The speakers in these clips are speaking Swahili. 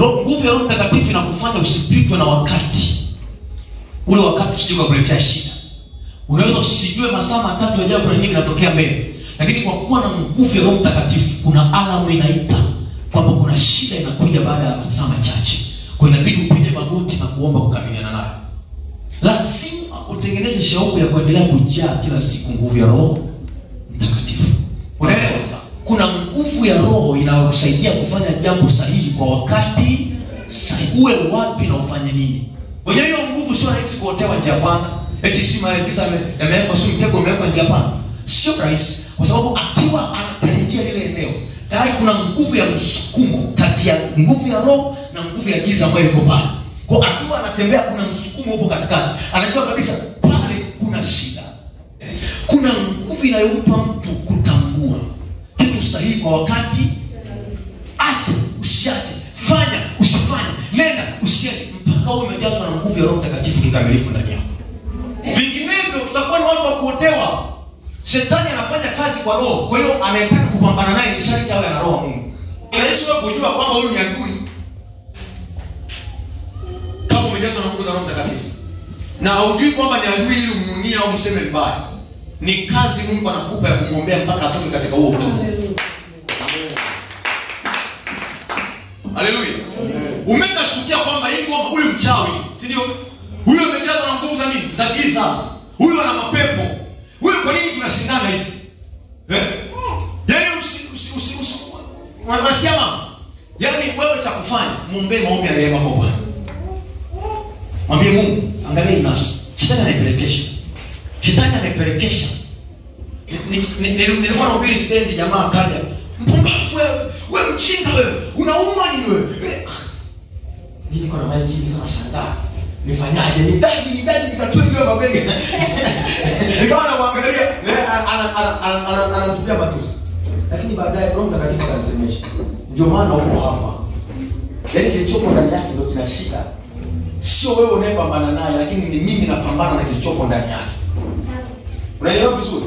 Nguvu ya Roho Mtakatifu inakufanya usipitwe na wakati. Ule wakati usije kukuletea shida. Unaweza usijue masaa 3 yajayo kuna nini kinatokea mbele. Lakini kwa kuwa na nguvu ya Roho Mtakatifu, kuna alamu inaita kwamba kuna shida inakuja baada ya masaa machache. Kwa hiyo inabidi upige magoti na kuomba kukabiliana nayo. Lazima utengeneze shauku ya kuendelea kujaa kila siku nguvu ya Roho Mtakatifu. Unaelewa? Kuna nguvu ya Roho inayokusaidia kufanya jambo sahihi kwa wakati sahihi. Uwe wapi na ufanye nini? Kwa hiyo nguvu sio rahisi kuotewa njia panda. Eti si maelekezo yamewekwa, si mtego umewekwa njia panda. Sio rahisi, kwa sababu akiwa anakaribia lile eneo, tayari kuna nguvu ya msukumo kati ya nguvu ya Roho na nguvu ya giza ambayo iko pale. Kwa akiwa anatembea kuna msukumo hapo katikati. Anajua kabisa pale kuna shida. Kuna nguvu inayompa mtu kutambua kitu sahihi kwa wakati. Acha, usiache, fanya, usifanye, nenda, usiende, mpaka uwe umejazwa na nguvu ya Roho Mtakatifu kikamilifu ndani yako. Vinginevyo tutakuwa ni watu wa kuotewa. Shetani anafanya kazi kwa roho. Kwa hiyo anayetaka kupambana naye ni sharti awe na roho ya Mungu. Inaweza wewe kujua kwamba huyu ni adui kama umejazwa na nguvu za Roho Mtakatifu. Na hujui kwamba ni adui ili umnunie au mseme mbaya. Ni kazi Mungu anakupa ya kumwombea mpaka atoke katika huo utumwa. Haleluya. Umeshashtukia kwamba hii ngoma huyu mchawi, si ndio? Huyu amejazwa na nguvu za nini? Za giza. Huyu ana mapepo. Huyu kwa nini tunashindana hivi? Yaani unasikia mama? Yaani wewe cha kufanya, muombe maombi ya rehema kwa Bwana. Mwambie Mungu, angalia nafsi. Shetani ananipelekesha. Shetani ananipelekesha. Nilikuwa nahubiri stand, jamaa akaja. Mpumbavu wewe mchinga wewe. Unauma nini wewe? Nini kwa maana hivi sana shangaa. Nifanyaje? Nidai nikatue hiyo mabega. Nikawa namwangalia, anatupia matusi. Lakini baadaye Roho Mtakatifu akanisemesha. Ndio maana uko hapa. Yaani kilichopo ndani yake ndio kinashika. Sio wewe unayepambana naye, lakini ni mimi napambana na kilichopo ndani yake. Unaelewa vizuri?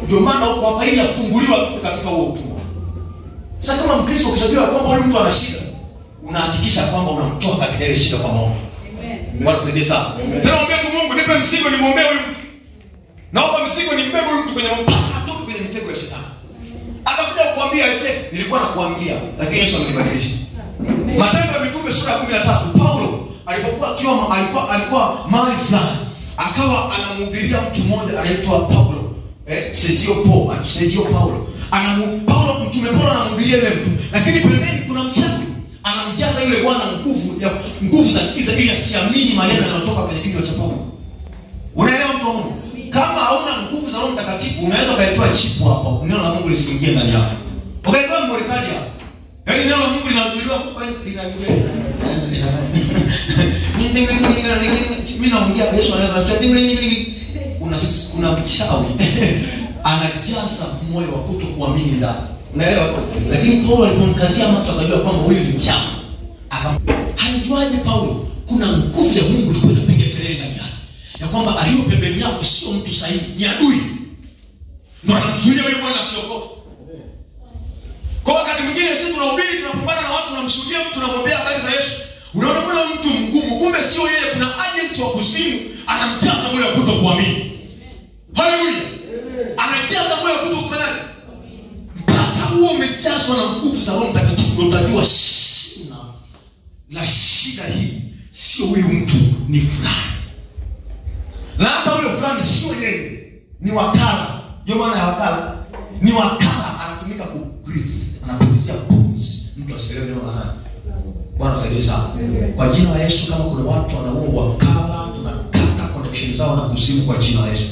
Ndio maana uko hapa ili afunguliwe katika huo utumwa. Sasa kama Mkristo ukishajua kwamba huyu mtu ana shida, unahakikisha kwamba unamtoa katika ile shida kwa maombi. Bwana tusaidie sana. Tena mwambie tu Mungu, nipe mzigo nimwombee huyu mtu. Naomba mzigo nimbebe huyu mtu kwenye mpaka atoke kwenye mitego ya shetani. Atakuja kukuambia nilikuwa nakuambia, lakini Yesu amenibadilisha. Matendo ya Mitume sura ya 13, Paulo alikuwa mahali fulani, akawa anamhubiria mtu mmoja anaitwa Paulo. Sergio Paulo. Mtume Paulo anamhubiria yule mtu, lakini pembeni kuna mchawi. Anamjaza yule bwana nguvu za giza ili asiamini maneno yanayotoka kwenye kinywa cha Paulo. Unaelewa mtu wa Mungu? Kama hauna nguvu za Roho Mtakatifu, unaweza kaitoa chipu hapo. Neno la Mungu lisiingie ndani yako. Ukaitoa mmorekadi hapo. Yaani neno la Mungu linahubiriwa kwa linaingia. Mimi naongea Yesu anasema una mchawi. Anajaza moyo wa kutokuamini ndani. Unaelewa? Lakini Paulo alipomkazia macho akajua kwamba huyu ni mchawi. Halijuaje Paulo? Kuna nguvu ya Mungu ilikuwa inapiga kelele ndani yake. Ya kwamba aliyo pembeni yako sio mtu sahihi, ni adui. Ndio anamzuia wewe mwana asiokoke. Kwa wakati mwingine sisi tunahubiri, tunapambana na watu, tunamshuhudia mtu, tunamwambia habari za Yesu. Unaona kuna mtu mgumu, kumbe sio yeye, kuna agent wa kuzimu anamjaza moyo wa kutokuamini. Haleluya. Anajaza moyo wa kutokufanyaje? Huo umejazwa na nguvu za Roho Mtakatifu, utajua shina la shida hii sio huyu mtu, ni fulani. Na hata huyo fulani sio yeye, ni wakala. Ndio maana ya wakala. Ni wakala, anatumika ku breathe, anapulizia pumzi mtu asielewe neno la nani. Bwana tusaidie sana. Kwa jina la Yesu, kama kuna watu wanaua wakala, tunakata connection zao na kuzimu kwa jina la Yesu.